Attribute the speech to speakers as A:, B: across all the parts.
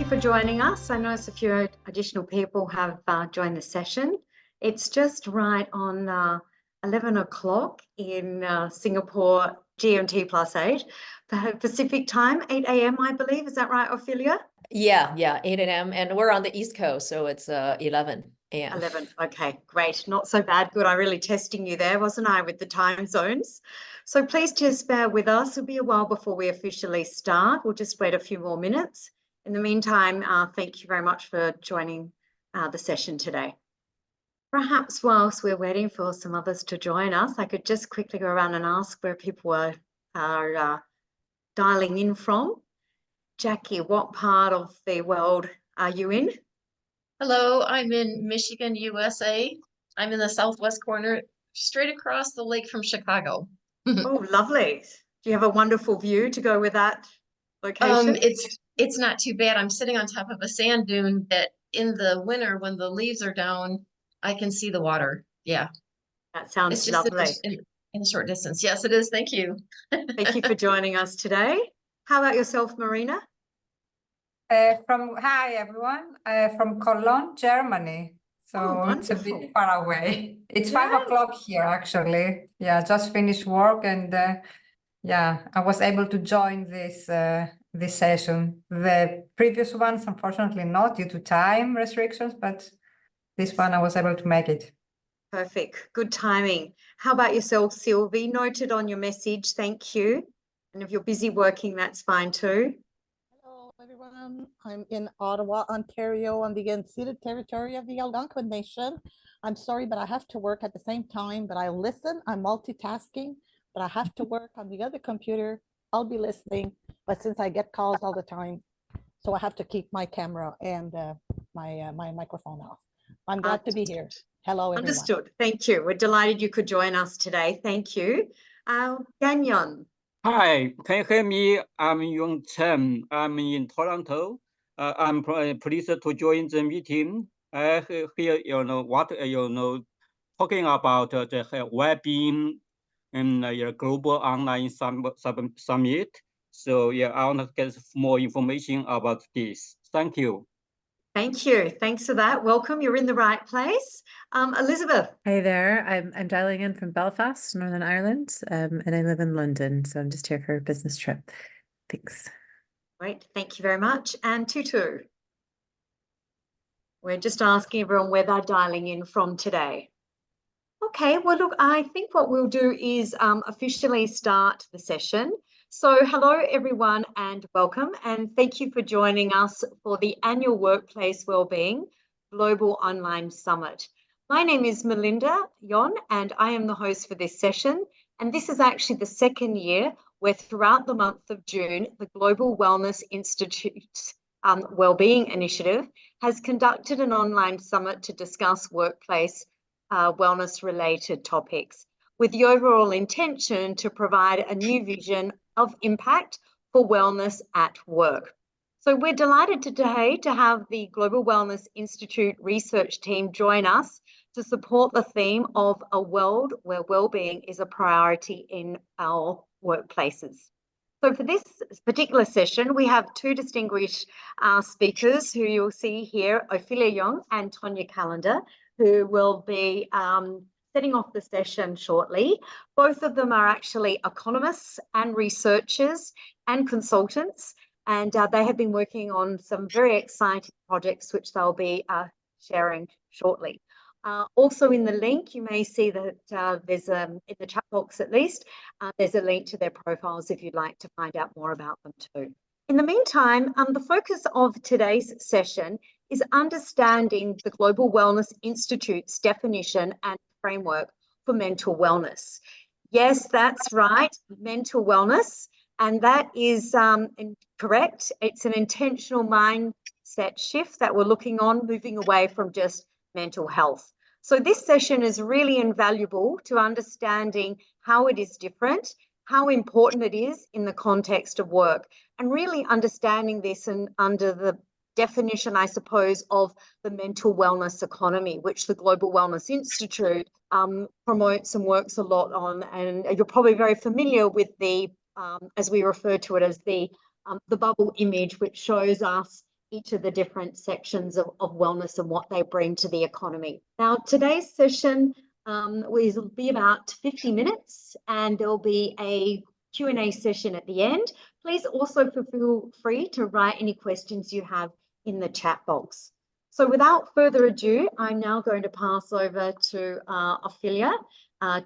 A: you for joining us. I notice a few additional people have joined the session. It's just right on 11 o'clock in Singapore, GMT +8, Pacific time, 8 a.m. I believe. Is that right, Ophelia?
B: Yeah, 8 a.m. and we're on the East Coast, so it's 11 a.m.
A: 11. Okay, great. Not so bad. Good. I'm really testing you there, wasn't I, with the time zones? So please just bear with us. It'll be a while before we officially start. We'll just wait a few more minutes. In the meantime, thank you very much for joining the session today. Perhaps whilst we're waiting for some others to join us, I could just quickly go around and ask where people are dialing in from. Jackie, what part of the world are you in?
C: Hello, I'm in Michigan, USA. I'm in the southwest corner, straight across the lake from Chicago.
A: Oh, lovely. Do you have a wonderful view to go with that location?
C: It's not too bad. I'm sitting on top of a sand dune that in the winter, when the leaves are down, I can see the water. Yeah.
A: That sounds
C: It's just
A: lovely.
C: in a short distance. Yes, it is. Thank you.
A: Thank you for joining us today. How about yourself, Marina?
D: Hi everyone, from Cologne, Germany. So it's a bit far away. It's 5 o'clock here actually. Yeah, just finished work and yeah, I was able to join this session. The previous ones, unfortunately not due to time restrictions, but this one I was able to make it.
A: Perfect, good timing. How about yourself, Sylvie? Noted on your message, thank you. And if you're busy working, that's fine too.
E: Hello, everyone. I'm in Ottawa, Ontario, on the unceded territory of the Algonquin Nation. I'm sorry, but I have to work at the same time, but I listen. I'm multitasking, but I have to work on the other computer. I'll be listening, but since I get calls all the time, so I have to keep my camera and my microphone off. I'm glad to be here. Hello, everyone.
A: Understood. Thank you. We're delighted you could join us today. Thank you. Gagnon.
F: Hi, can you hear me? I'm Yung Chen. I'm in Toronto. I'm pleased to join the meeting. I hear what talking about the well-being and global online summit. So yeah, I want to get more information about this. Thank you.
A: Thank you. Thanks for that. Welcome. You're in the right place. Elizabeth.
G: Hi there. I'm dialing in from Belfast, Northern Ireland, and I live in London. So I'm just here for a business trip. Thanks.
A: Great. Thank you very much. And Tutu. We're just asking everyone where they're dialing in from today. Okay. Well, look, I think what we'll do is officially start the session. So hello, everyone, and welcome. And thank you for joining us for the annual Workplace Wellbeing Global Online Summit. My name is Melinda Yeung, and I am the host for this session. And this is actually the second year where throughout the month of June, the Global Wellness Institute's Wellbeing Initiative has conducted an online summit to discuss workplace wellness-related topics, with the overall intention to provide a new vision of impact for wellness at work. So we're delighted today to have the Global Wellness Institute research team join us to support the theme of a world where wellbeing is a priority in our workplaces. So for this particular session, we have two distinguished speakers who you'll see here, Ophelia Yeung and Tonia Callender, who will be setting off the session shortly. Both of them are actually economists and researchers and consultants, and they have been working on some very exciting projects which they'll be sharing shortly. Also in the link, you may see that there's in the chat box at least, there's a link to their profiles if you'd like to find out more about them too. In the meantime, the focus of today's session is understanding the Global Wellness Institute's definition and framework for mental wellness. Yes, that's right, mental wellness, and that is correct. It's an intentional mindset shift that we're looking on, moving away from just mental health. So this session is really invaluable to understanding how it is different, how important it is in the context of work, and really understanding this and under the definition, I suppose, of the mental wellness economy, which the Global Wellness Institute promotes and works a lot on. And you're probably very familiar with the, as we refer to it as the bubble image, which shows us each of the different sections of wellness and what they bring to the economy. Now, today's session will be about 50 minutes, and there'll be a Q&A session at the end. Please also feel free to write any questions you have in the chat box. So without further ado, I'm now going to pass over to Ophelia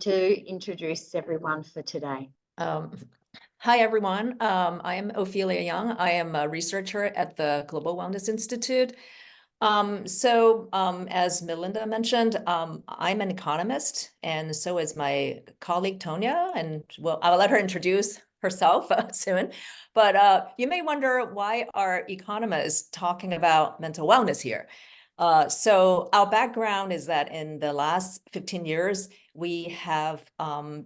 A: to introduce everyone for today.
B: Hi, everyone. I am Ophelia Yeung. I am a researcher at the Global Wellness Institute. As Melinda mentioned, I'm an economist, and so is my colleague Tonia, and well, I'll let her introduce herself soon. But you may wonder, why are economists talking about mental wellness here? So our background is that in the last 15 years, we have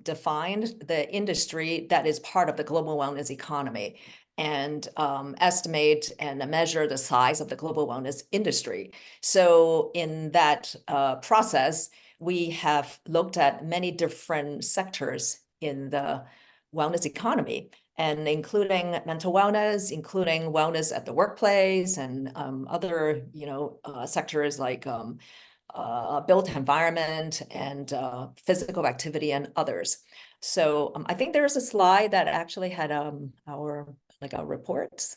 B: defined the industry that is part of the global wellness economy and estimate and measure the size of the global wellness industry. So in that process, we have looked at many different sectors in the wellness economy, and including mental wellness, including wellness at the workplace, and other, sectors like built environment and physical activity and others. So I think there's a slide that actually had our reports.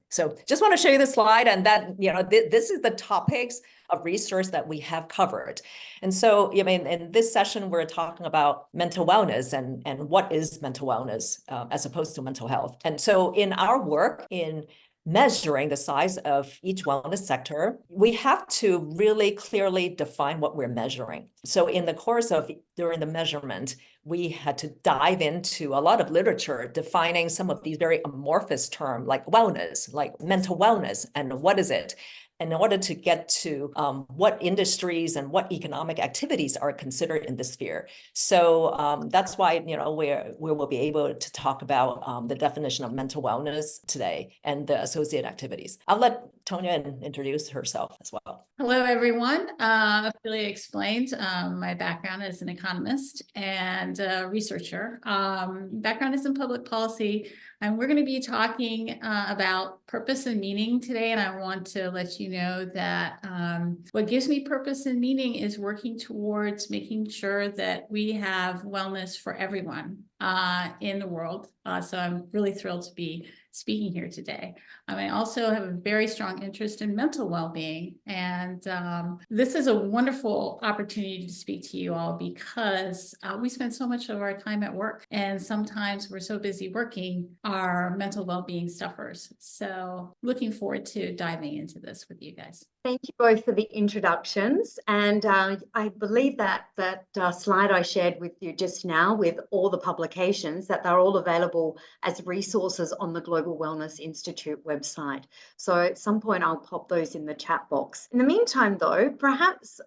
B: So just want to show you the slide, and that, this is the topics of research that we have covered. And so, in this session, we're talking about mental wellness and what is mental wellness as opposed to mental health. And so in our work in measuring the size of each wellness sector, we have to really clearly define what we're measuring. So in the course of during the measurement, we had to dive into a lot of literature defining some of these very amorphous terms like wellness, like mental wellness, and what is it? In order to get to what industries and what economic activities are considered in this sphere. So that's why, we will be able to talk about the definition of mental wellness today and the associated activities. I'll let Tonia introduce herself as well.
H: Hello, everyone. Ophelia explained my background as an economist and a researcher. Background is in public policy, and we're going to be talking about purpose and meaning today. And I want to let you know that what gives me purpose and meaning is working towards making sure that we have wellness for everyone in the world. So I'm really thrilled to be speaking here today. I also have a very strong interest in mental well-being, and this is a wonderful opportunity to speak to you all because we spend so much of our time at work, and sometimes we're so busy working, our mental well-being suffers. So looking forward to diving into this with you guys.
A: Thank you both for the introductions, and I believe that slide I shared with you just now with all the publications, that they're all available as resources on the Global Wellness Institute website. So at some point I'll pop those in the chat box. In the meantime though, perhaps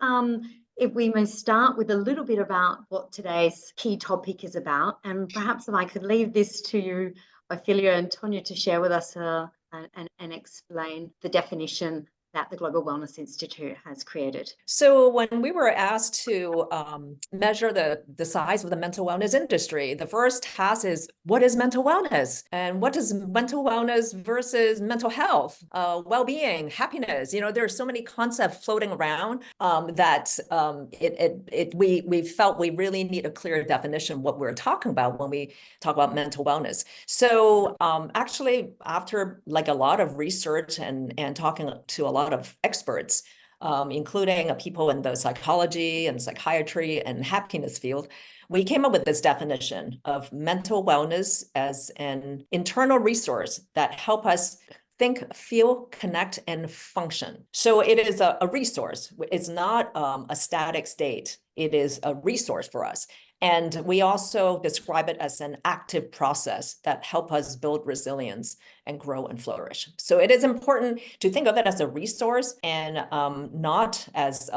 A: if we may start with a little bit about what today's key topic is about, and perhaps if I could leave this to you, Ophelia and Tonia, to share with us and explain the definition that the Global Wellness Institute has created.
B: So when we were asked to measure the size of the mental wellness industry, the first task is, what is mental wellness? And what is mental wellness versus mental health, well-being, happiness? There are so many concepts floating around that we felt we really need a clear definition of what we're talking about when we talk about mental wellness. So actually, after a lot of research and talking to a lot of experts, including people in the psychology and psychiatry and happiness field, we came up with this definition of mental wellness as an internal resource that help us think, feel, connect, and function. So it is a resource. It's not a static state. It is a resource for us. And we also describe it as an active process that help us build resilience and grow and flourish. So it is important to think of it as a resource and not as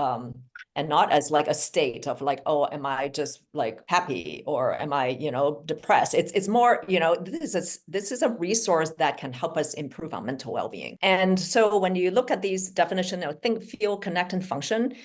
B: like a state of like, oh, am I just like happy or am I, depressed? It's more, this is a resource that can help us improve our mental well-being. And so when you look at these definitions, think, feel, connect, and function,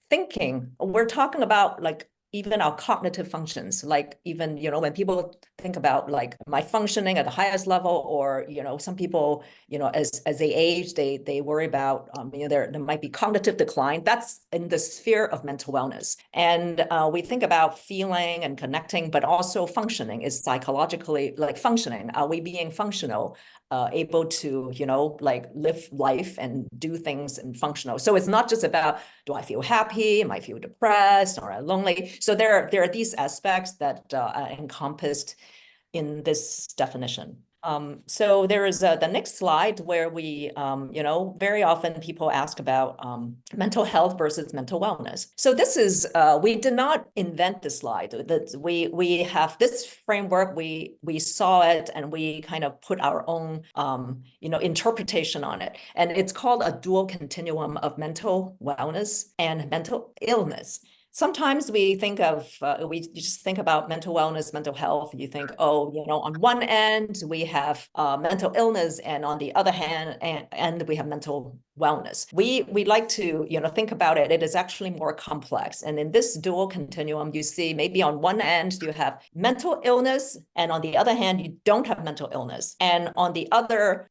B: thinking, we're talking about like even our cognitive functions, like even, you know, when people think about like my functioning at the highest level, or, you know, some people, you know, as they age, they worry about, you know, there might be cognitive decline. That's in the sphere of mental wellness. And we think about feeling and connecting, but also functioning is psychologically like functioning. Are we being functional? Able to, you know, like live life and do things and functional. So it's not just about, do I feel happy? Am I feel depressed or lonely? So there are these aspects that are encompassed in this definition. So there is the next slide where we, you know, very often people ask about mental health versus mental wellness. So this is, we did not invent this slide. That we have this framework, we saw it and we kind of put our own, you know, interpretation on it. And it's called a dual continuum of mental wellness and mental illness. Sometimes we think of, we just think about mental wellness, mental health. You think, oh, you know, on one end we have mental illness, and on the other hand, and we have mental wellness. We like to, you know, think about it. It is actually more complex. And in this dual continuum, you see maybe on one end you have mental illness, and on the other hand, you don't have mental illness. And on the other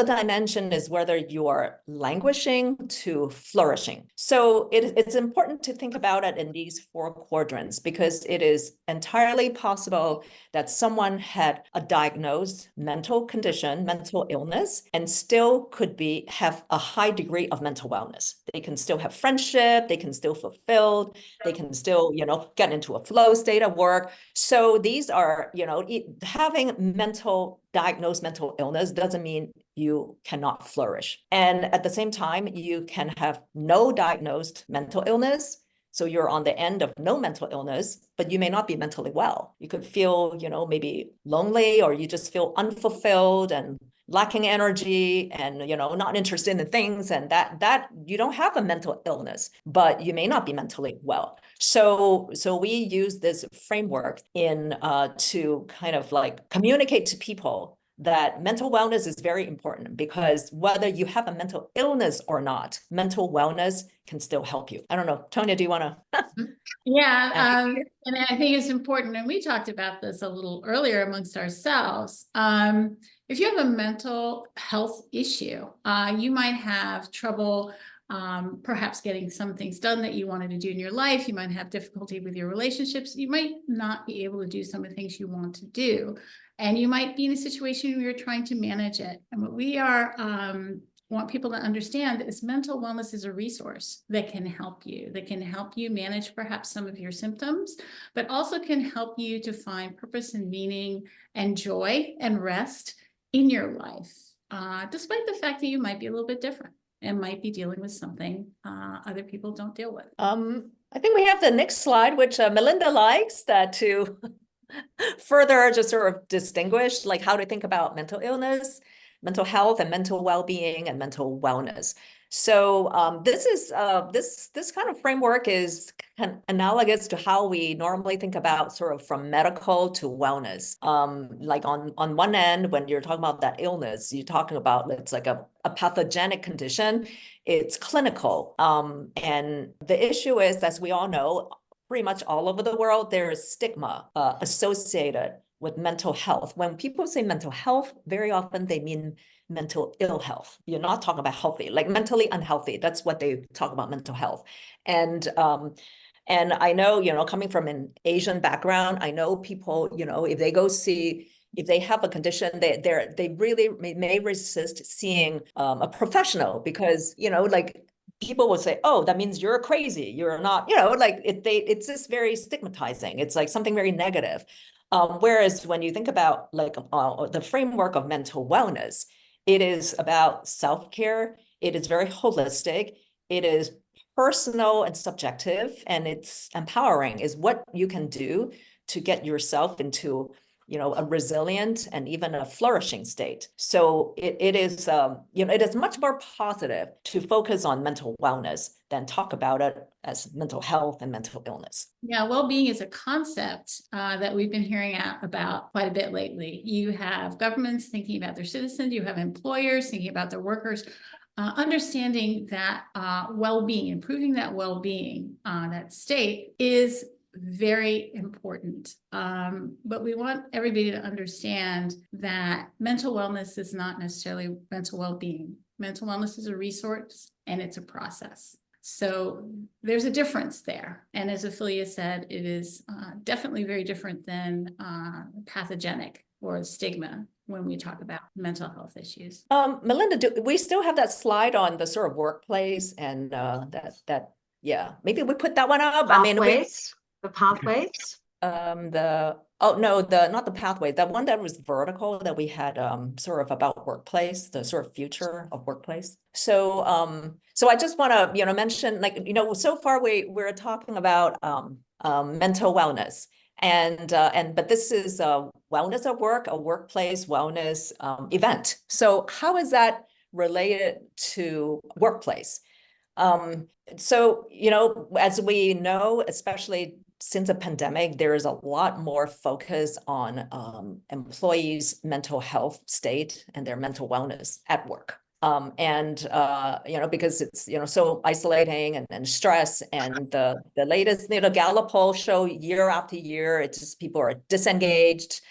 B: dimension is whether you are languishing to flourishing. So it's important to think about it in these 4 quadrants, because it is entirely possible that someone had a diagnosed mental condition, mental illness, and still could have a high degree of mental wellness. They can still have friendship, they can still fulfilled, they can still, you know, get into a flow state of work. So these are, you know, having diagnosed mental illness doesn't mean you cannot flourish. And at the same time, you can have no diagnosed mental illness. So you're on the end of no mental illness, but you may not be mentally well. You could feel, you know, maybe lonely, or you just feel unfulfilled and lacking energy and, you know, not interested in things. And that you don't have a mental illness, but you may not be mentally well. So we use this framework to kind of like communicate to people that mental wellness is very important, because whether you have a mental illness or not, mental wellness can still help you. I don't know, Tonia, do you want to?
H: Yeah, and I think it's important, and we talked about this a little earlier amongst ourselves. If you have a mental health issue, you might have trouble perhaps getting some things done that you wanted to do in your life. You might have difficulty with your relationships. You might not be able to do some of the things you want to do. And you might be in a situation where you're trying to manage it. And what we want people to understand is mental wellness is a resource that can help you manage perhaps some of your symptoms, but also can help you to find purpose and meaning and joy and rest in your life, despite the fact that you might be a little bit different and might be dealing with something other people don't deal with.
B: I think we have the next slide, which Melinda likes, that to further just sort of distinguish like how to think about mental illness, mental health, and mental well-being and mental wellness. So this kind of framework is kind of analogous to how we normally think about sort of from medical to wellness. Like on one end, when you're talking about that illness, you're talking about it's like a pathogenic condition. It's clinical. And the issue is, as we all know, pretty much all over the world, there is stigma associated with mental health. When people say mental health, very often they mean mental ill health. You're not talking about healthy, like mentally unhealthy. That's what they talk about mental health. And I know, you know, coming from an Asian background, I know people, you know, if they have a condition, they really may resist seeing a professional, because, you know, like people will say, oh, that means you're crazy. You're not, you know, like it's just very stigmatizing. It's like something very negative. Whereas when you think about like the framework of mental wellness, it is about self-care. It is very holistic. It is personal and subjective, and it's empowering, is what you can do to get yourself into, you know, a resilient and even a flourishing state. So it is, you know, it is much more positive to focus on mental wellness than talk about it as mental health and mental illness.
H: Yeah, well-being is a concept that we've been hearing about quite a bit lately. You have governments thinking about their citizens, you have employers thinking about their workers, understanding that well-being, improving that well-being, that state is very important. But we want everybody to understand that mental wellness is not necessarily mental well-being. Mental wellness is a resource and it's a process. So there's a difference there. And as Ophelia said, it is definitely very different than pathogenic or stigma when we talk about mental health issues.
B: Melinda, do we still have that slide on the sort of workplace and yeah, maybe we put that one up.
A: Pathways, the pathways.
B: Not the pathway, the one that was vertical that we had sort of about workplace, the sort of future of workplace. So I just want to mention, like, so far we're talking about mental wellness, but this is a wellness at work, a workplace wellness event. So how is that related to workplace? So as we know, especially since the pandemic, there is a lot more focus on employees' mental health state and their mental wellness at work. Because it's, so isolating and stress, and the latest, Gallup poll show year after year, it's just people are disengaged,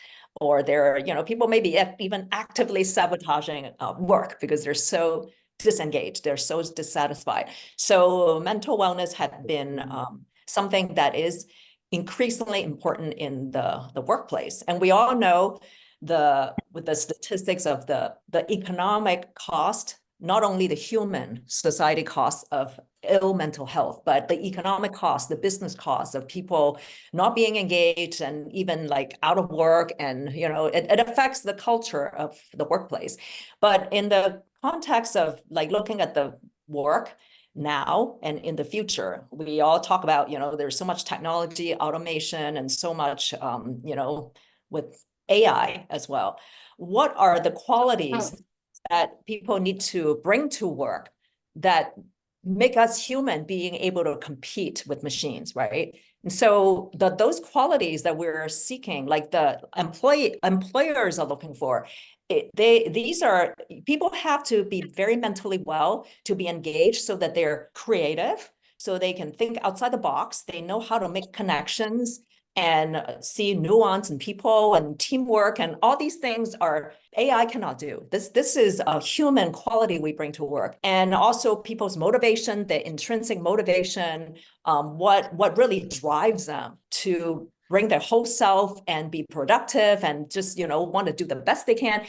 B: or they're, people may be even actively sabotaging work because they're so disengaged, they're so dissatisfied. So mental wellness had been something that is increasingly important in the workplace. And we all know with the statistics of the economic cost, not only the human society cost of ill mental health, but the economic cost, the business cost of people not being engaged and even like out of work. And, it affects the culture of the workplace. But in the context of like looking at the work now and in the future, we all talk about, there's so much technology, automation, and so much, with AI as well. What are the qualities that people need to bring to work that make us human being able to compete with machines, right? And so those qualities that we're seeking, like the employers are looking for, these are, people have to be very mentally well to be engaged so that they're creative, so they can think outside the box. They know how to make connections and see nuance in people and teamwork, and all these things are AI cannot do. This is a human quality we bring to work. And also people's motivation, the intrinsic motivation, what really drives them to bring their whole self and be productive and just, want to do the best they can.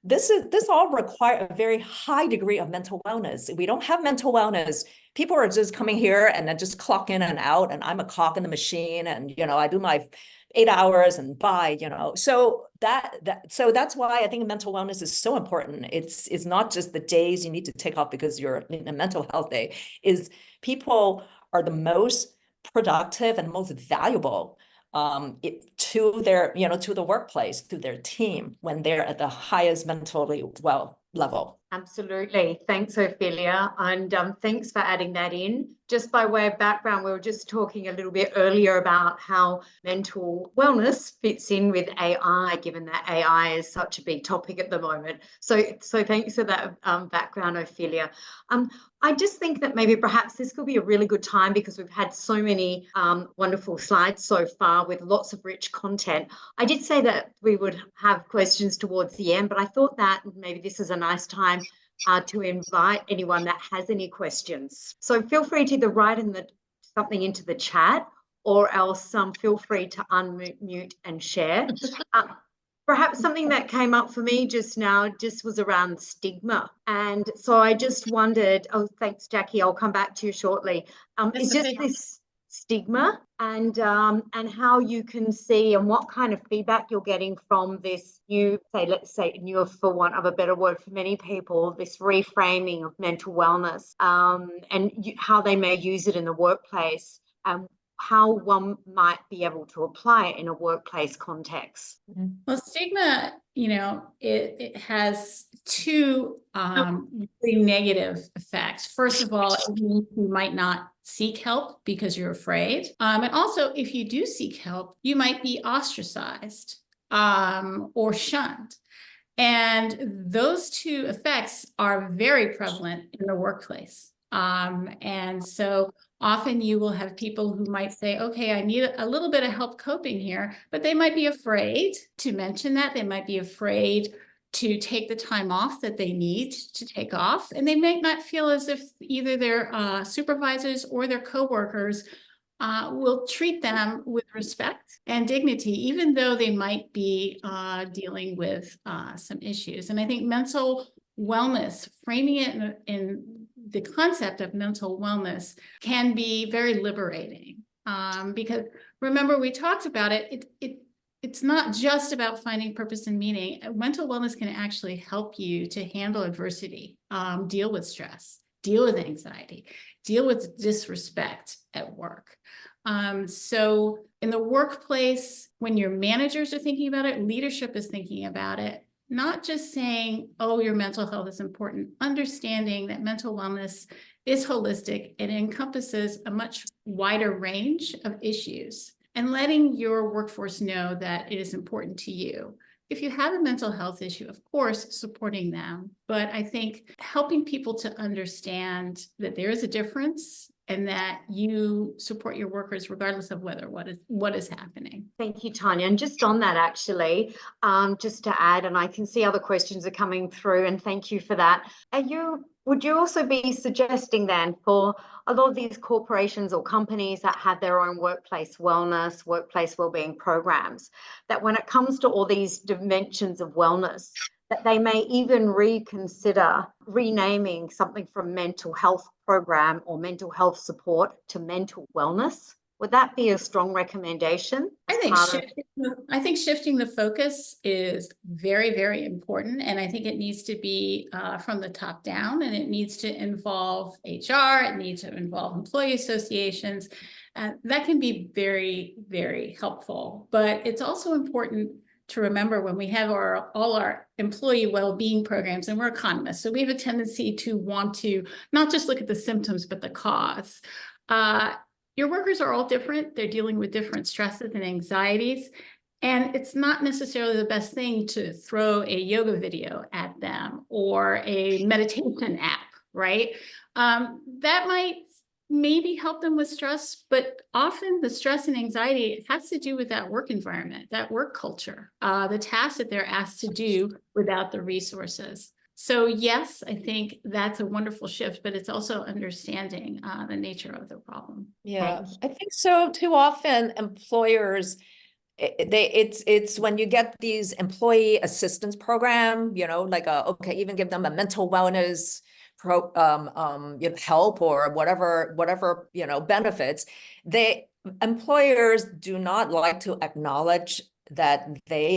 B: This all require a very high degree of mental wellness. If we don't have mental wellness, people are just coming here and then just clock in and out, and I'm a cog in the machine, and I do my 8 hours and bye, So that's why I think mental wellness is so important. It's not just the days you need to take off because you're in a mental health day. Is people are the most productive and most valuable to their, to the workplace, to their team, when they're at the highest mentally well level.
A: Absolutely. Thanks, Ophelia. And thanks for adding that in. Just by way of background, we were just talking a little bit earlier about how mental wellness fits in with AI, given that AI is such a big topic at the moment. So thanks for that background, Ophelia. I just think that maybe perhaps this could be a really good time, because we've had so many wonderful slides so far with lots of rich content. I did say that we would have questions towards the end, but I thought that maybe this is a nice time to invite anyone that has any questions. So feel free to either write something into the chat, or else feel free to unmute and share. Perhaps something that came up for me just now just was around stigma. And so I just wondered, oh, thanks, Jackie, I'll come back to you shortly. It's just this stigma and how you can see and what kind of feedback you're getting from this new, let's say new, for want of a better word for many people, this reframing of mental wellness, and how they may use it in the workplace, how one might be able to apply it in a workplace context.
H: Well, stigma, it has two really negative effects. First of all, you might not seek help because you're afraid. And also, if you do seek help, you might be ostracized or shunned. And those two effects are very prevalent in the workplace. And so Often you will have people who might say, okay, I need a little bit of help coping here, but they might be afraid to mention that. They might be afraid to take the time off that they need to take off. And they may not feel as if either their supervisors or their coworkers will treat them with respect and dignity, even though they might be dealing with some issues. And I think mental wellness, framing it in the concept of mental wellness, can be very liberating. Because remember, we talked about it, it's not just about finding purpose and meaning. Mental wellness can actually help you to handle adversity, deal with stress, deal with anxiety, deal with disrespect at work. So in the workplace, when your managers are thinking about it, leadership is thinking about it, not just saying, oh, your mental health is important, understanding that mental wellness is holistic. It encompasses a much wider range of issues, and letting your workforce know that it is important to you. If you have a mental health issue, of course, supporting them, but I think helping people to understand that there is a difference and that you support your workers regardless of what is happening.
A: Thank you, Tonia. And just on that, actually, just to add, and I can see other questions are coming through, and thank you for that. Would you also be suggesting then for a lot of these corporations or companies that have their own workplace wellness, workplace wellbeing programs, that when it comes to all these dimensions of wellness, that they may even reconsider renaming something from mental health program or mental health support to mental wellness? Would that be a strong recommendation?
H: I think shifting the focus is very, very important. And I think it needs to be from the top down, and it needs to involve HR. It needs to involve employee associations. That can be very, very helpful. But it's also important to remember when we have all our employee well-being programs, and we're economists, so we have a tendency to want to not just look at the symptoms, but the cause. Your workers are all different. They're dealing with different stresses and anxieties. And it's not necessarily the best thing to throw a yoga video at them or a meditation app, right? That might maybe help them with stress, but often the stress and anxiety has to do with that work environment, that work culture, the tasks that they're asked to do without the resources. So yes, I think that's a wonderful shift, but it's also understanding the nature of the problem.
B: Yeah, I think so too. Often employers, it's when you get these employee assistance program, like okay, even give them a mental wellness help or whatever benefits. Employers do not like to acknowledge that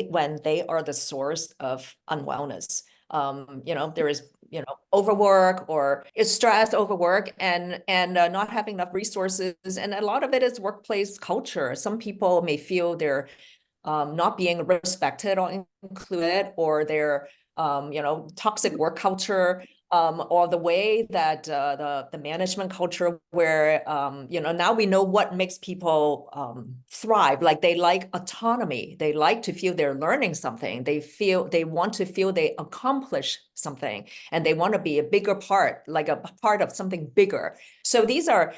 B: when they are the source of unwellness. There is, overwork or is stress, overwork, and not having enough resources. And a lot of it is workplace culture. Some people may feel they're not being respected or included, or their, toxic work culture, or the way that the management culture where, now we know what makes people thrive. Like they like autonomy. They like to feel they're learning something. They want to feel they accomplish something, and they want to be a bigger part, like a part of something bigger. So these are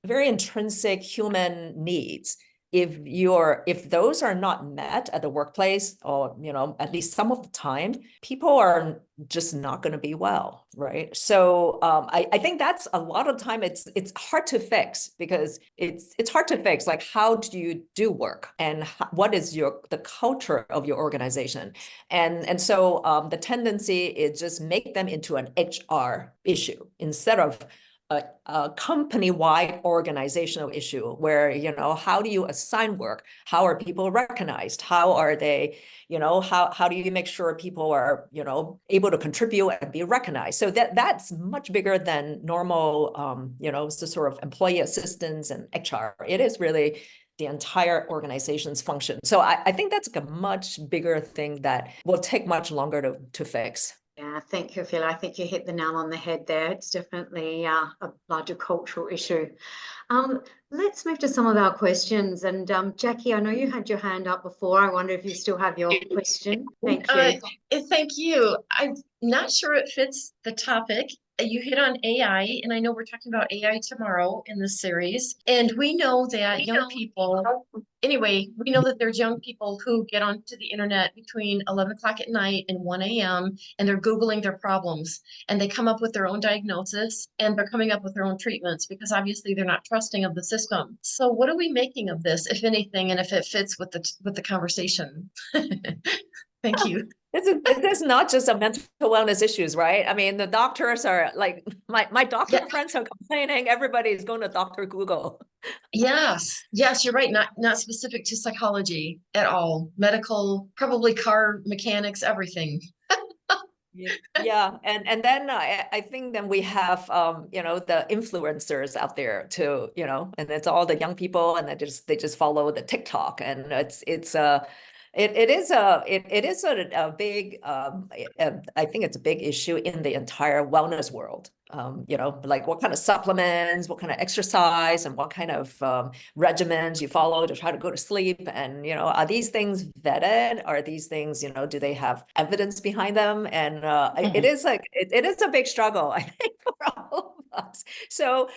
B: very intrinsic human needs. If those are not met at the workplace, or at least some of the time, people are just not going to be well, right? So I think that's a lot of time it's hard to fix, because it's hard to fix, like how do you do work, and what is the culture of your organization, and so the tendency is just make them into an HR issue instead of a company-wide organizational issue where, how do you assign work? How are people recognized? How are they, how do you make sure people are, able to contribute and be recognized? So that's much bigger than normal, the sort of employee assistance and HR. It is really the entire organization's function. So I think that's a much bigger thing that will take much longer to fix.
A: Yeah, thank you, Ophelia. I think you hit the nail on the head there. It's definitely a larger cultural issue. Let's move to some of our questions. And Jackie, I know you had your hand up before. I wonder if you still have your question. Thank you.
C: Thank you. I'm not sure it fits the topic, you hit on AI, and I know we're talking about AI tomorrow in this series. And we know that young people, anyway, we know that there's young people who get onto the internet between 11 o'clock at night and 1 a.m. and they're Googling their problems, and they come up with their own diagnosis, and they're coming up with their own treatments because obviously they're not trusting of the system. So what are we making of this, if anything, and if it fits with the conversation? Thank you.
B: It's not just a mental wellness issues, right? I mean, the doctors are like, my doctor friends are complaining, everybody's going to Dr. Google.
C: Yes, you're right. Not specific to psychology at all. Medical, probably car mechanics, everything.
B: Yeah, and then I think then we have the influencers out there too, and it's all the young people, and they just follow the TikTok, and it is a big I think it's a big issue in the entire wellness world. Like what kind of supplements, what kind of exercise, and what kind of regimens you follow to try to go to sleep. And, are these things vetted? Are these things, do they have evidence behind them? And it is it is a big struggle, I think, for all of us. So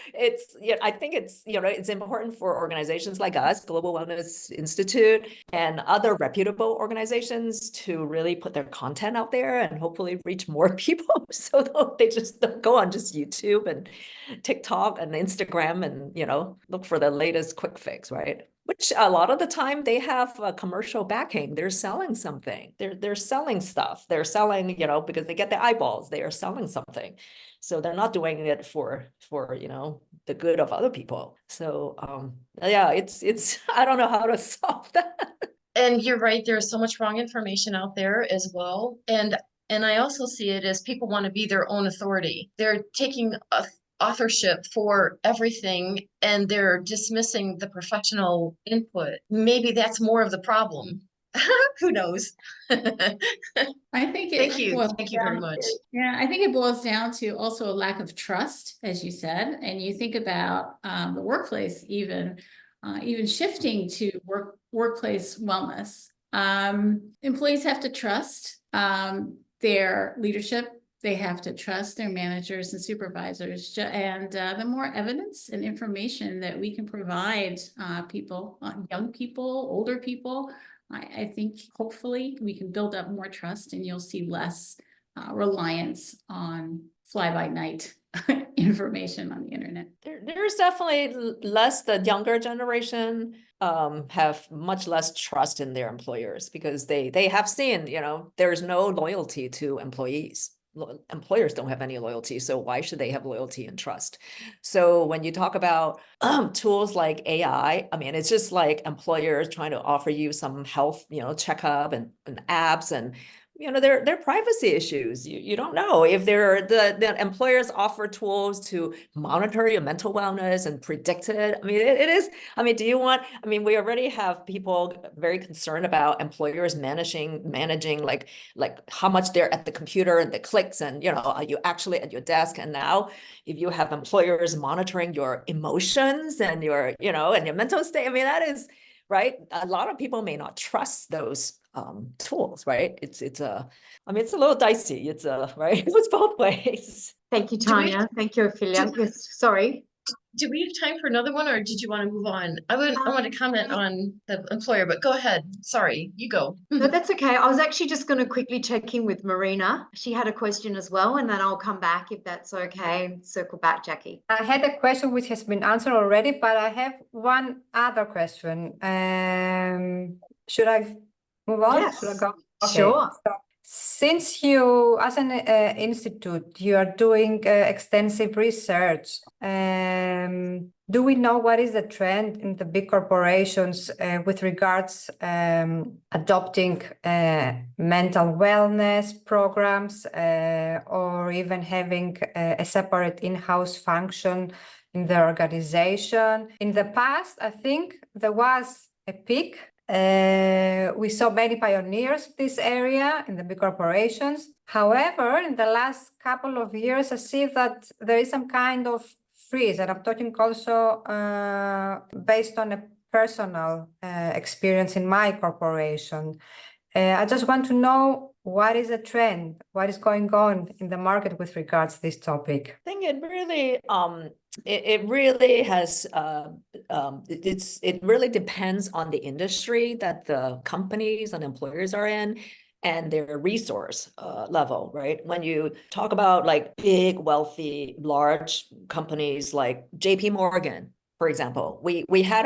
B: I think it's important for organizations like us, Global Wellness Institute, and other reputable organizations to really put their content out there and hopefully reach more people. So they just don't go on just YouTube and TikTok and Instagram and, look for the latest quick fix, right? Which a lot of the time they have a commercial backing. They're selling something. They're selling stuff. They're selling, because they get the eyeballs, they are selling something. So they're not doing it for the good of other people. So yeah, it's I don't know how to solve that.
C: And you're right, there's so much wrong information out there as well. And I also see it as people want to be their own authority. They're taking authorship for everything, and they're dismissing the professional input. Maybe that's more of the problem. Who knows?
H: I think
C: Thank you very much.
H: Yeah, I think it boils down to also a lack of trust, as you said. And you think about the workplace, even shifting to workplace wellness. Employees have to trust their leadership. They have to trust their managers and supervisors. And the more evidence and information that we can provide people, young people, older people, I think hopefully we can build up more trust, and you'll see less reliance on fly-by-night information on the internet.
B: There's definitely less. The younger generation have much less trust in their employers because they have seen, there's no loyalty to employees. Employers don't have any loyalty, so why should they have loyalty and trust? So when you talk about tools like AI, I mean, it's just like employers trying to offer you some health, checkup and apps, and they're privacy issues. You don't know if the employers offer tools to monitor your mental wellness and predict it. I mean, it is. I mean, we already have people very concerned about employers managing like how much they're at the computer and the clicks, and are you actually at your desk? And now if you have employers monitoring your emotions and your and your mental state, I mean, that is right. A lot of people may not trust those tools, right? It's a little dicey. It's right. It's both ways.
A: Thank you, Tonia. Thank you, Ophelia. Yes, sorry.
C: Do we have time for another one, or did you want to move on? I want to comment on the employer, but go ahead. Sorry, you go.
A: No, that's okay. I was actually just going to quickly check in with Marina. She had a question as well, and then I'll come back if that's okay. Circle back, Jackie.
D: I had a question which has been answered already, but I have one other question. Should I move on?
A: Yes.
D: Should I go? Okay.
A: Sure.
D: So, since you, as an institute, you are doing extensive research, do we know what is the trend in the big corporations with regards adopting mental wellness programs or even having a separate in-house function in the organization? In the past, I think there was a peak. We saw many pioneers of this area in the big corporations. However, in the last couple of years, I see that there is some kind of freeze, and I'm talking also based on a personal experience in my corporation. I just want to know what is the trend? What is going on in the market with regards to this topic?
B: I think it really it really has it really depends on the industry that the companies and employers are in and their resource level, right? When you talk about like big, wealthy, large companies like JP Morgan, for example, we had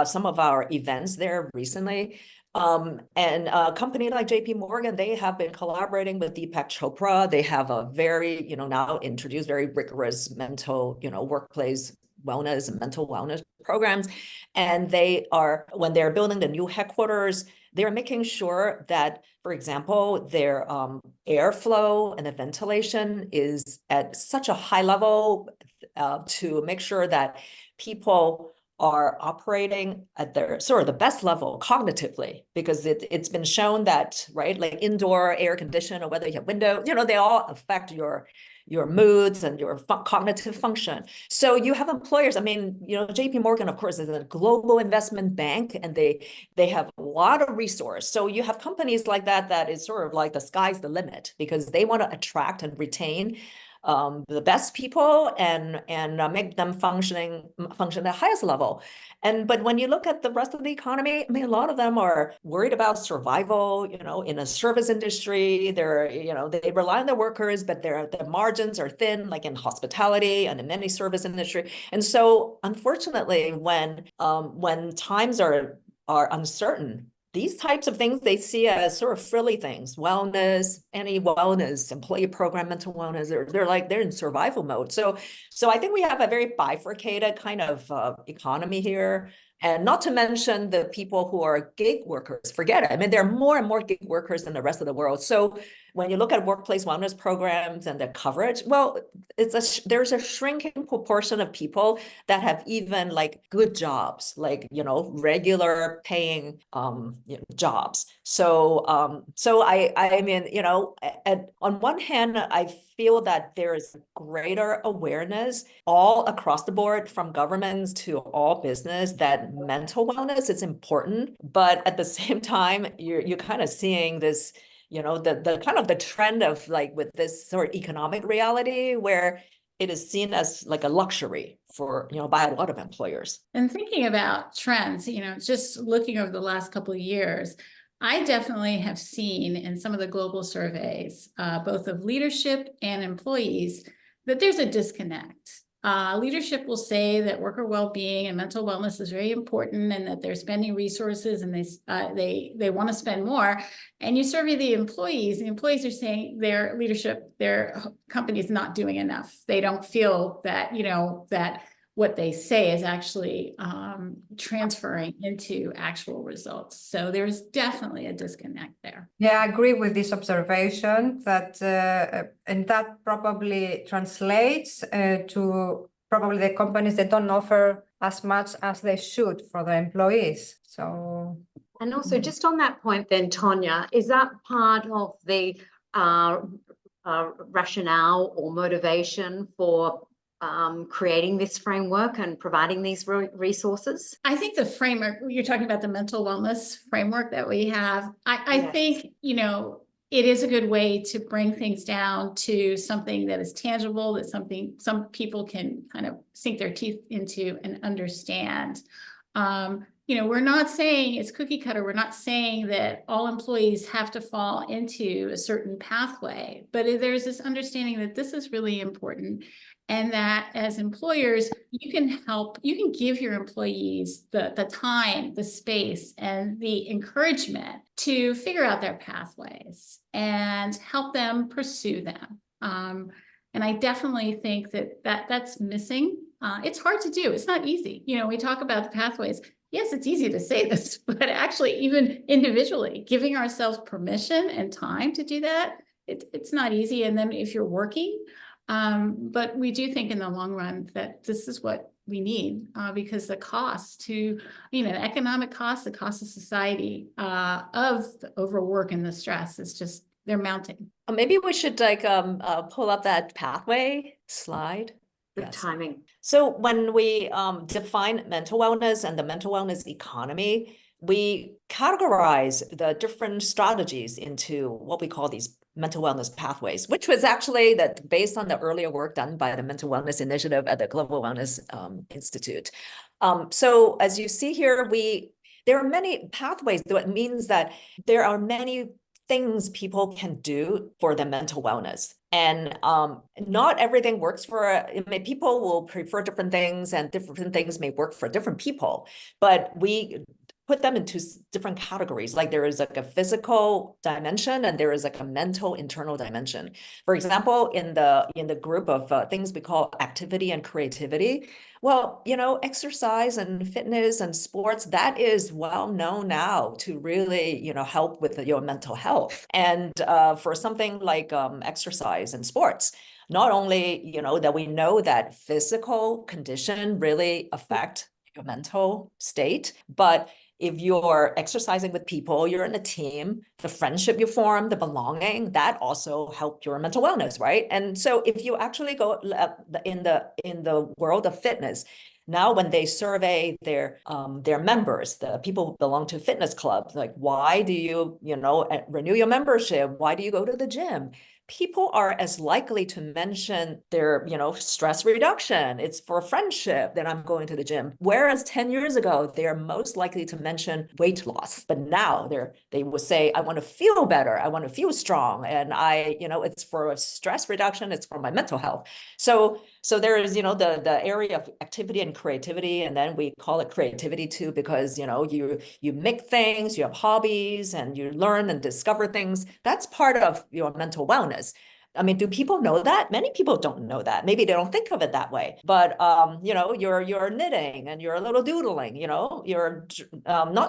B: some of our events there recently. And a company like JP Morgan, they have been collaborating with Deepak Chopra. They have a very, now introduced very rigorous mental, workplace wellness and mental wellness programs. And when they're building the new headquarters, they're making sure that, for example, their airflow and the ventilation is at such a high level to make sure that people are operating at their sort of the best level cognitively, because it's been shown that, right, like indoor air condition or whether you have window, they all affect your moods and your cognitive function. So you have employers, JP Morgan, of course, is a global investment bank, and they have a lot of resource. So you have companies like that is sort of like the sky's the limit, because they want to attract and retain the best people and make them function at the highest level. But when you look at the rest of the economy, a lot of them are worried about survival, in a service industry. They rely on their workers, but their margins are thin, like in hospitality and in many service industry. And so unfortunately, when times are uncertain, these types of things they see as sort of frilly things, wellness, any wellness, employee program, mental wellness, they're in survival mode. So I think we have a very bifurcated kind of economy here. And not to mention the people who are gig workers, forget it. There are more and more gig workers than the rest of the world. So when you look at workplace wellness programs and the coverage, well, there's a shrinking proportion of people that have even like good jobs, like, regular paying jobs. So on one hand, I feel that there is greater awareness all across the board, from governments to all business, that mental wellness is important. But at the same time, you're kind of seeing this, the kind of the trend of like with this sort of economic reality where it is seen as like a luxury for, by a lot of employers.
H: And thinking about trends, just looking over the last couple of years, I definitely have seen in some of the global surveys, both of leadership and employees, that there's a disconnect. Leadership will say that worker well-being and mental wellness is very important, and that they're spending resources and they want to spend more. And you survey the employees are saying their leadership, their company is not doing enough. They don't feel that, that what they say is actually transferring into actual results. So there's definitely a disconnect there.
D: Yeah, I agree with this observation that, and that probably translates to probably the companies that don't offer as much as they should for their employees. So.
A: And also just on that point then, Tonia, is that part of the rationale or motivation for creating this framework and providing these resources?
H: I think the framework, you're talking about the mental wellness framework that we have. I
A: Yes.
H: think, it is a good way to bring things down to something that is tangible, that some people can kind of sink their teeth into and understand. We're not saying it's cookie cutter. We're not saying that all employees have to fall into a certain pathway, but there's this understanding that this is really important. And that as employers, you can give your employees the time, the space, and the encouragement to figure out their pathways and help them pursue them. And I definitely think that's missing. It's hard to do. It's not easy. We talk about the pathways. Yes, it's easy to say this, but actually even individually giving ourselves permission and time to do that, it's not easy. And then if you're working, but we do think in the long run that this is what we need, because the cost to, economic cost, the cost of society of the overwork and the stress is just, they're mounting.
B: Maybe we should pull up that pathway slide.
A: The
B: Yes.
A: timing.
B: So when we define mental wellness and the mental wellness economy, we categorize the different strategies into what we call these mental wellness pathways, which was actually that based on the earlier work done by the Mental Wellness Initiative at the Global Wellness Institute. So as you see here, there are many pathways. That means that there are many things people can do for their mental wellness. And not everything works for, people will prefer different things, and different things may work for different people, but we put them into different categories. Like there is like a physical dimension and there is like a mental internal dimension. For example, in the group of things we call activity and creativity, well, exercise and fitness and sports, that is well known now to really, help with your mental health. And for something like exercise and sports, not only, that we know that physical condition really affect your mental state, but if you're exercising with people, you're in a team, the friendship you form, the belonging, that also help your mental wellness, right? And so if you actually go in the world of fitness, now when they survey their members, the people who belong to fitness clubs, like why do you, renew your membership? Why do you go to the gym? People are as likely to mention their, stress reduction. It's for friendship that I'm going to the gym. Whereas 10 years ago, they're most likely to mention weight loss. But now they will say, I want to feel better. I want to feel strong. And it's for stress reduction. It's for my mental health. So there is, the area of activity and creativity, and then we call it creativity too, because, you make things, you have hobbies, and you learn and discover things. That's part of your mental wellness. I mean, do people know that? Many people don't know that. Maybe they don't think of it that way. But you're knitting and you're a little doodling. You're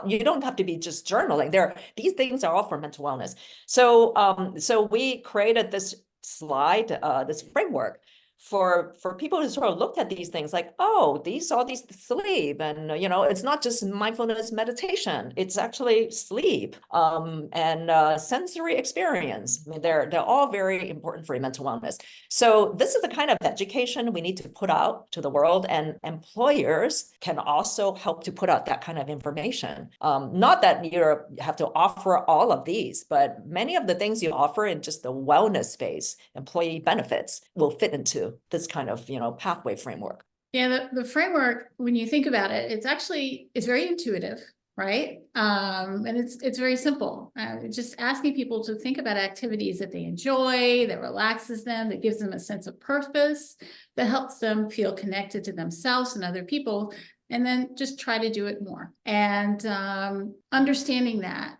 B: you don't have to be just journaling. These things are all for mental wellness. So we created this slide, this framework for people to sort of look at these things like, oh, these sleep, and it's not just mindfulness meditation, it's actually sleep and sensory experience. I mean, they're all very important for mental wellness. So this is the kind of education we need to put out to the world, and employers can also help to put out that kind of information. Not that you have to offer all of these, but many of the things you offer in just the wellness space, employee benefits, will fit into this kind of, pathway framework.
H: Yeah, the framework, when you think about it, it's very intuitive, right? And it's very simple. Just asking people to think about activities that they enjoy, that relaxes them, that gives them a sense of purpose, that helps them feel connected to themselves and other people, and then just try to do it more. And understanding that,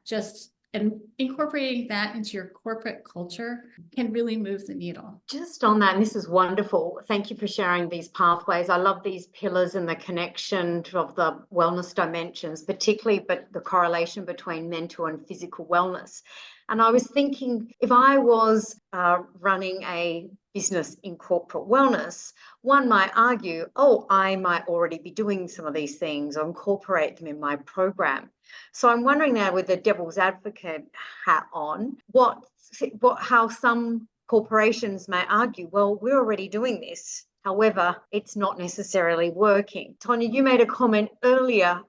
H: and incorporating that into your corporate culture can really move the needle.
A: Just on that, and this is wonderful. Thank you for sharing these pathways. I love these pillars and the connection of the wellness dimensions, particularly, but the correlation between mental and physical wellness. And I was thinking, if I was running a business in corporate wellness, one might argue, oh, I might already be doing some of these things or incorporate them in my program. So I'm wondering now, with the devil's advocate hat on, how some corporations may argue, well, we're already doing this. However, it's not necessarily working. Tonia, you made a comment earlier,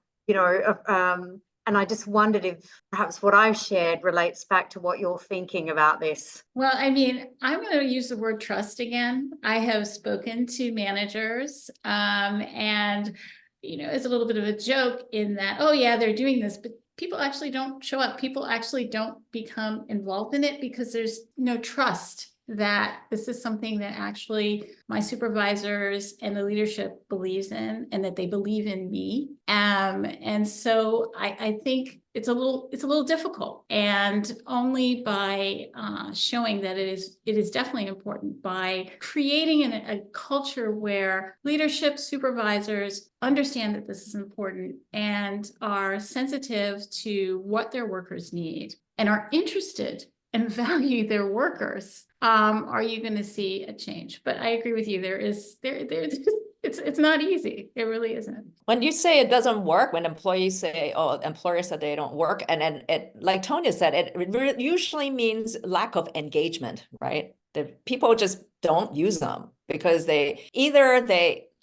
A: and I just wondered if perhaps what I've shared relates back to what you're thinking about this.
H: Well, I mean, I'm going to use the word trust again. I have spoken to managers and, it's a little bit of a joke in that, oh yeah, they're doing this, but people actually don't show up. People actually don't become involved in it because there's no trust that this is something that actually my supervisors and the leadership believes in, and that they believe in me. And so I think it's a little difficult, and only by showing that it is definitely important, by creating a culture where leadership, supervisors understand that this is important and are sensitive to what their workers need and are interested and value their workers, are you going to see a change? But I agree with you. It's not easy. It really isn't.
B: When you say it doesn't work, when employees say, oh, employers said they don't work, and then like Tonia said, it usually means lack of engagement, right? The people just don't use them because they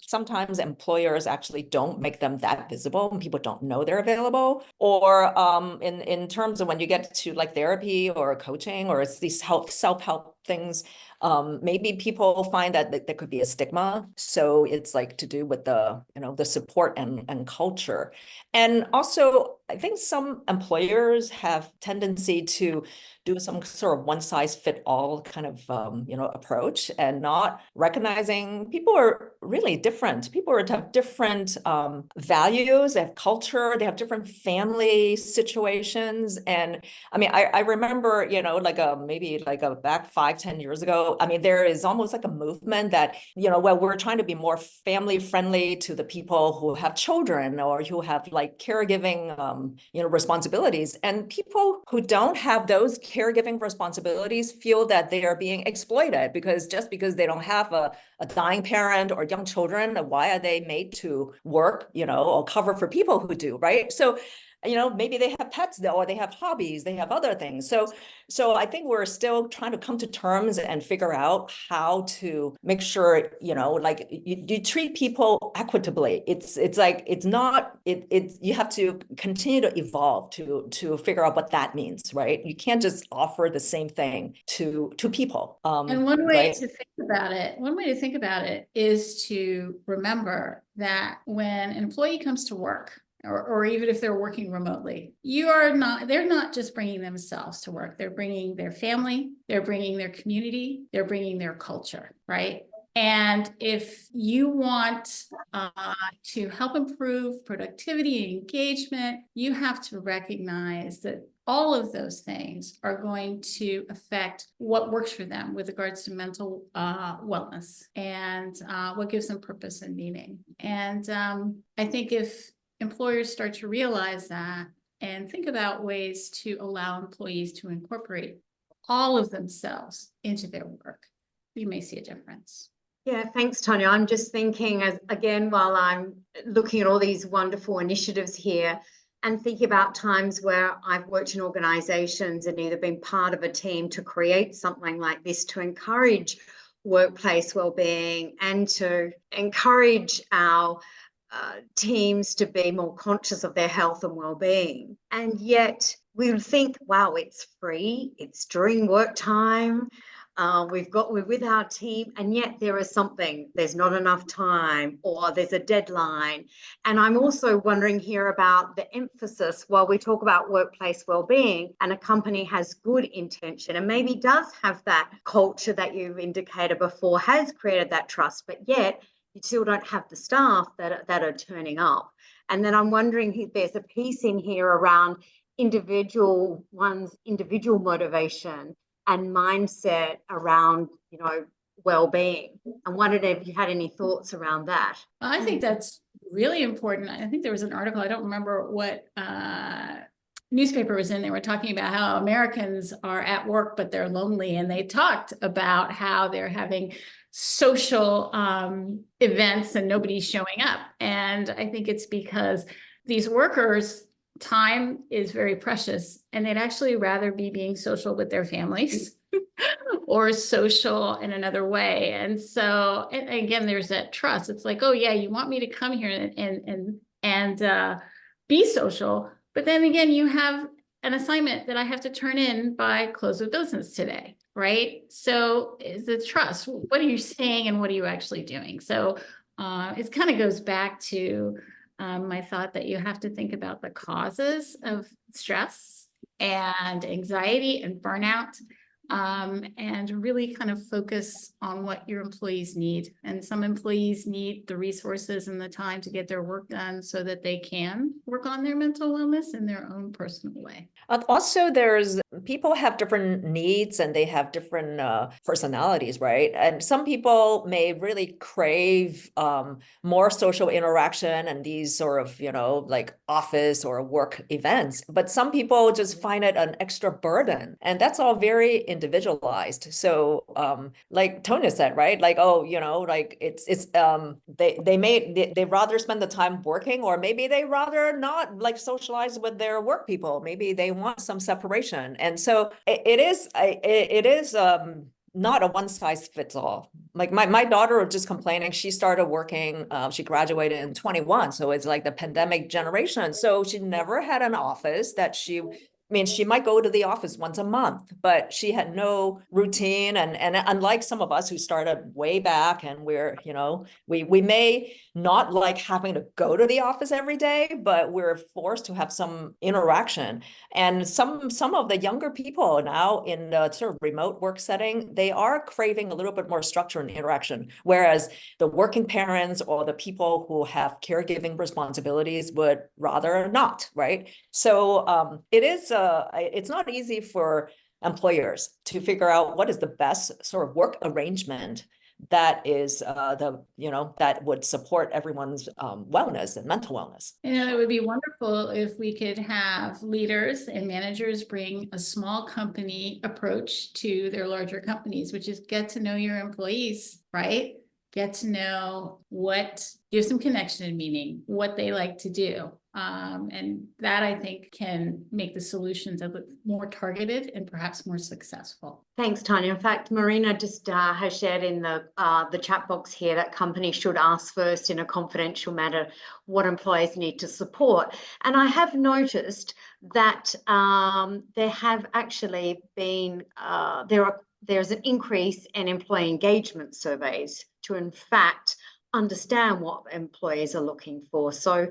B: sometimes employers actually don't make them that visible and people don't know they're available. Or in terms of when you get to like therapy or coaching or it's these self-help things, maybe people find that there could be a stigma. So it's like to do with the, the support and culture. And also, I think some employers have tendency to do some sort of one size fit all kind of, approach and not recognizing people are really different. People have different values, they have culture, they have different family situations. And I mean, I remember, maybe like back 5-10 years ago, I mean, there is almost like a movement that, we're trying to be more family friendly to the people who have children or who have like caregiving, responsibilities. And people who don't have those caregiving responsibilities feel that they are being exploited because they don't have a dying parent or young children, why are they made to work, or cover for people who do, right? So, maybe they have pets or they have hobbies, they have other things. So I think we're still trying to come to terms and figure out how to make sure, you treat people equitably. You have to continue to evolve to figure out what that means, right? You can't just offer the same thing to people.
H: And one way
B: right?
H: to think about it is to remember that when an employee comes to work, or even if they're working remotely, they're not just bringing themselves to work. They're bringing their family, they're bringing their community, they're bringing their culture, right? And if you want to help improve productivity and engagement, you have to recognize that all of those things are going to affect what works for them with regards to mental wellness and what gives them purpose and meaning. And I think if employers start to realize that and think about ways to allow employees to incorporate all of themselves into their work, you may see a difference.
A: Yeah, thanks, Tonia. I'm just thinking while I'm looking at all these wonderful initiatives here and thinking about times where I've worked in organizations and either been part of a team to create something like this to encourage workplace wellbeing and to encourage our teams to be more conscious of their health and well-being. And yet we would think, wow, it's free, it's during work time, we're with our team, and yet there's not enough time or there's a deadline. And I'm also wondering here about the emphasis while we talk about workplace well-being and a company has good intention and maybe does have that culture that you've indicated before, has created that trust, but yet you still don't have the staff that are turning up. And then I'm wondering if there's a piece in here around one's individual motivation and mindset around, well-being. I wondered if you had any thoughts around that.
H: I think that's really important. I think there was an article, I don't remember what newspaper was in, they were talking about how Americans are at work, but they're lonely. And they talked about how they're having social events and nobody's showing up. And I think it's because these workers' time is very precious and they'd actually rather be being social with their families or social in another way. And so, and again, there's that trust. It's like, oh yeah, you want me to come here and be social, but then again, you have an assignment that I have to turn in by close of business today, right? So is the trust, what are you saying and what are you actually doing? So it kind of goes back to my thought that you have to think about the causes of stress and anxiety and burnout, and really kind of focus on what your employees need. And some employees need the resources and the time to get their work done so that they can work on their mental wellness in their own personal way.
B: Also, people have different needs and they have different personalities, right? And some people may really crave more social interaction and these sort of, like office or work events. But some people just find it an extra burden. And that's all very individualized. So like Tonia said, right? Like, oh, like they'd rather spend the time working, or maybe they rather not like socialize with their work people. Maybe they want some separation. And so it is not a one size fits all. Like my daughter was just complaining, she started working, she graduated in 21. So it's like the pandemic generation. So she never had an office that she might go to the office once a month, but she had no routine. And unlike some of us who started way back and we're, we may not like having to go to the office every day, but we're forced to have some interaction. And some of the younger people now in the sort of remote work setting, they are craving a little bit more structure and interaction, whereas the working parents or the people who have caregiving responsibilities would rather not, right? So it's not easy for employers to figure out what is the best sort of work arrangement that is that would support everyone's wellness and mental wellness.
H: It would be wonderful if we could have leaders and managers bring a small company approach to their larger companies, which is get to know your employees, right? Get to know give some connection and meaning, what they like to do. And that I think can make the solutions a bit more targeted and perhaps more successful.
A: Thanks, Tonia. In fact, Marina just has shared in the chat box here that companies should ask first in a confidential matter what employees need to support. And I have noticed that there have actually been there's an increase in employee engagement surveys to in fact understand what employees are looking for. So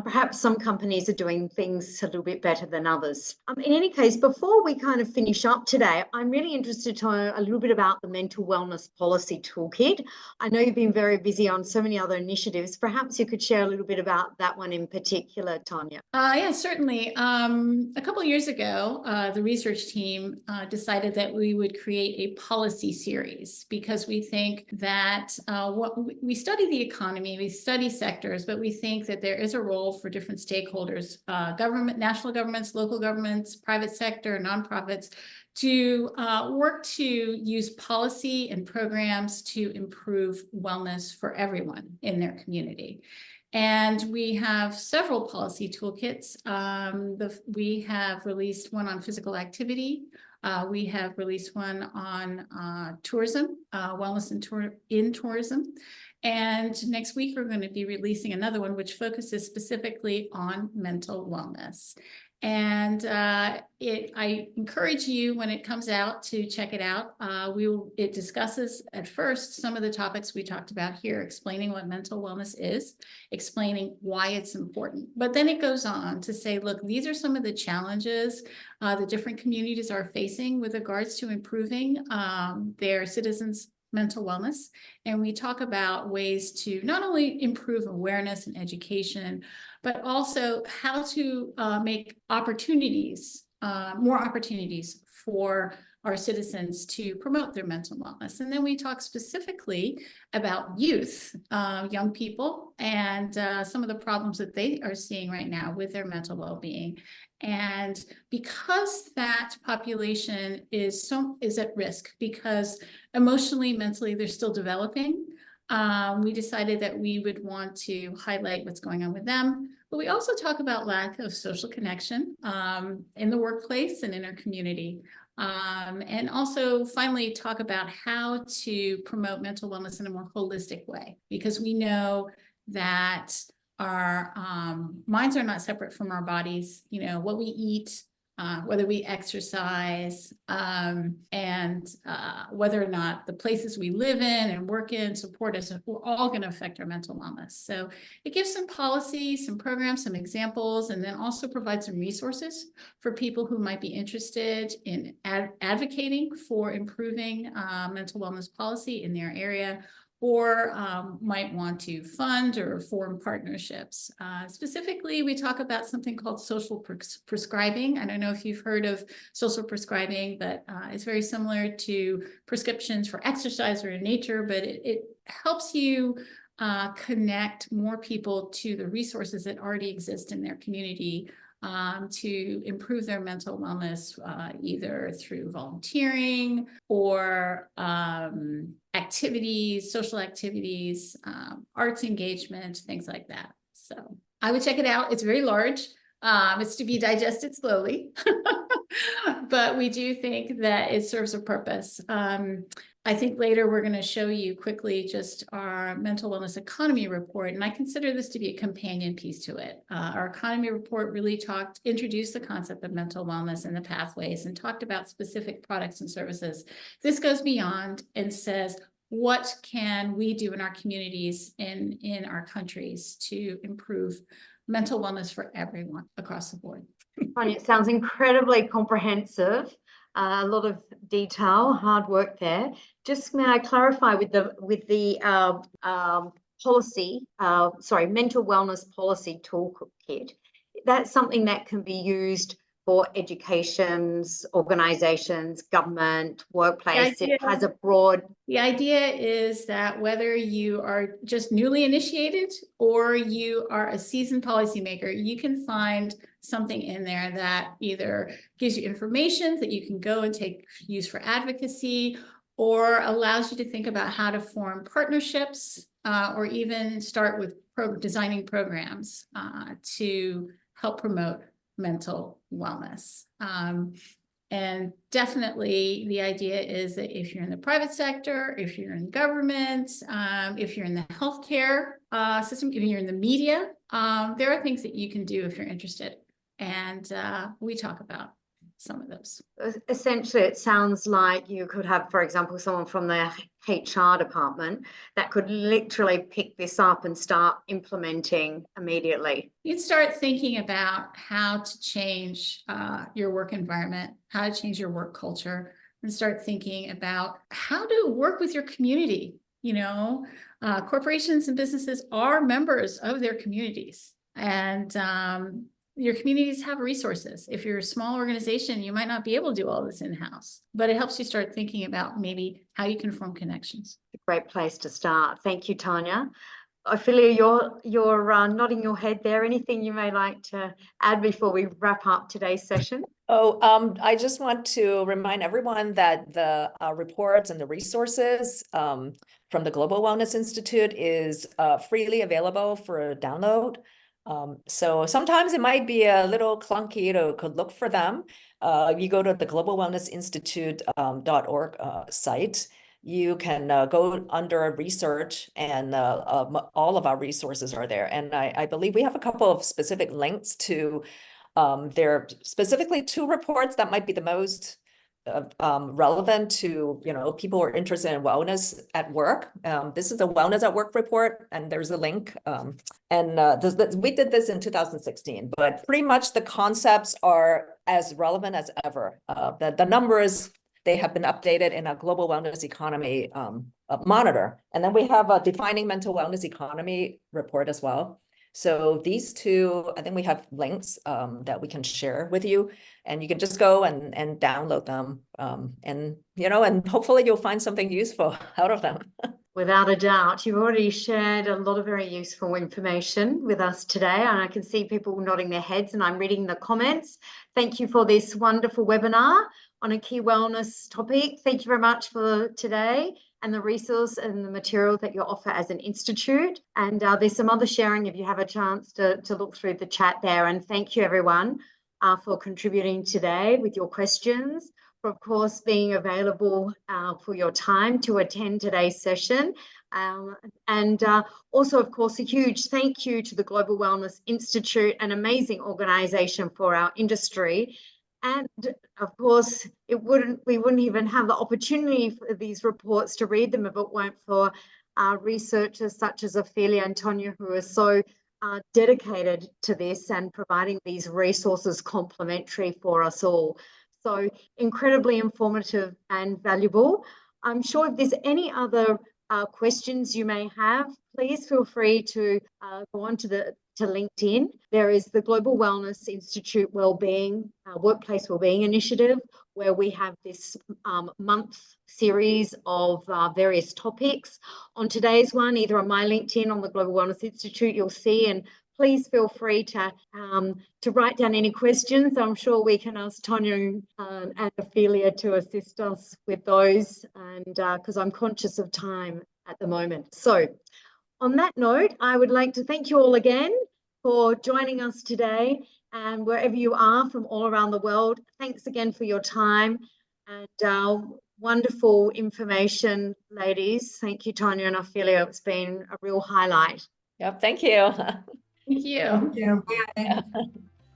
A: perhaps some companies are doing things a little bit better than others. In any case, before we kind of finish up today, I'm really interested to know a little bit about the Mental Wellness Policy Toolkit. I know you've been very busy on so many other initiatives. Perhaps you could share a little bit about that one in particular, Tonia.
H: Yeah, certainly. A couple of years ago, the research team decided that we would create a policy series because we think that we study the economy, we study sectors, but we think that there is a role for different stakeholders, government, national governments, local governments, private sector, nonprofits, to work to use policy and programs to improve wellness for everyone in their community. And we have several policy toolkits. We have released one on physical activity. We have released one on tourism, wellness in tourism. And next week, we're going to be releasing another one, which focuses specifically on mental wellness. And I encourage you when it comes out to check it out. It discusses at first some of the topics we talked about here, explaining what mental wellness is, explaining why it's important. But then it goes on to say, look, these are some of the challenges the different communities are facing with regards to improving their citizens' mental wellness. And we talk about ways to not only improve awareness and education, but also how to make opportunities, more opportunities for our citizens to promote their mental wellness. And then we talk specifically about youth, young people, and some of the problems that they are seeing right now with their mental well-being. And because that population is at risk, because emotionally, mentally, they're still developing, we decided that we would want to highlight what's going on with them. But we also talk about lack of social connection in the workplace and in our community. And also finally talk about how to promote mental wellness in a more holistic way, because we know that our minds are not separate from our bodies. You know, what we eat, whether we exercise, and whether or not the places we live in and work in support us, we're all going to affect our mental wellness. So it gives some policy, some programs, some examples, and then also provide some resources for people who might be interested in advocating for improving mental wellness policy in their area, or might want to fund or form partnerships. Specifically, we talk about something called social prescribing. I don't know if you've heard of social prescribing, but it's very similar to prescriptions for exercise or in nature, but it helps you connect more people to the resources that already exist in their community to improve their mental wellness, either through volunteering or activities, social activities, arts engagement, things like that. So I would check it out. It's very large. It's to be digested slowly, but we do think that it serves a purpose. I think later we're going to show you quickly just our mental wellness economy report, and I consider this to be a companion piece to it. Our economy report really introduced the concept of mental wellness and the pathways and talked about specific products and services. This goes beyond and says, what can we do in our communities and in our countries to improve mental wellness for everyone across the board?
A: Tonia, it sounds incredibly comprehensive. A lot of detail, hard work there. Just may I clarify with the mental wellness policy toolkit. That's something that can be used for educations, organizations, government, workplace. It has a broad.
H: The idea is that whether you are just newly initiated or you are a seasoned policymaker, you can find something in there that either gives you information that you can go and use for advocacy, or allows you to think about how to form partnerships, or even start with designing programs to help promote mental wellness. And definitely the idea is that if you're in the private sector, if you're in government, if you're in the healthcare system, if you're in the media, there are things that you can do if you're interested. And we talk about some of those.
A: Essentially, it sounds like you could have, for example, someone from the HR department that could literally pick this up and start implementing immediately.
H: You'd start thinking about how to change your work environment, how to change your work culture, and start thinking about how to work with your community. You know, corporations and businesses are members of their communities, and your communities have resources. If you're a small organization, you might not be able to do all this in-house, but it helps you start thinking about maybe how you can form connections.
A: A great place to start. Thank you, Tonia. Ophelia, you're nodding your head there. Anything you may like to add before we wrap up today's session?
B: I just want to remind everyone that the reports and the resources from the Global Wellness Institute is freely available for download. So sometimes it might be a little clunky to look for them. You go to the globalwellnessinstitute.org site. You can go under research, and all of our resources are there. And I believe we have a couple of specific links to there are specifically 2 reports that might be the most relevant to, people who are interested in wellness at work. This is a wellness at work report, and there's a link. We did this in 2016, but pretty much the concepts are as relevant as ever. The numbers, they have been updated in a global wellness economy monitor. And then we have a defining mental wellness economy report as well. So these 2, I think we have links that we can share with you, and you can just go and download them. And hopefully you'll find something useful out of them.
A: Without a doubt, you've already shared a lot of very useful information with us today, and I can see people nodding their heads, and I'm reading the comments. Thank you for this wonderful webinar on a key wellness topic. Thank you very much for today and the resource and the material that you offer as an institute. And there's some other sharing if you have a chance to look through the chat there. And thank you everyone for contributing today with your questions, for of course being available for your time to attend today's session. And also, of course, a huge thank you to the Global Wellness Institute, an amazing organization for our industry. And of course, we wouldn't even have the opportunity for these reports to read them if it weren't for researchers such as Ophelia and Tonia, who are so dedicated to this and providing these resources complimentary for us all. So incredibly informative and valuable. I'm sure if there's any other questions you may have, please feel free to go on to LinkedIn. There is the Global Wellness Institute Workplace Wellbeing Initiative, where we have this month series of various topics. On today's one, either on my LinkedIn, on the Global Wellness Institute, you'll see, and please feel free to write down any questions. I'm sure we can ask Tonia and Ophelia to assist us with those, and because I'm conscious of time at the moment. So on that note, I would like to thank you all again for joining us today. And wherever you are from all around the world, thanks again for your time and wonderful information, ladies. Thank you, Tonia and Ophelia. It's been a real highlight.
B: Yep, thank you.
H: Thank you.
D: Thank you. Bye.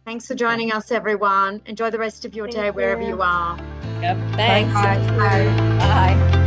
A: Thanks for joining us, everyone. Enjoy the rest of your day wherever you are.
B: Yep, thanks.
D: Bye. Bye.
B: Bye.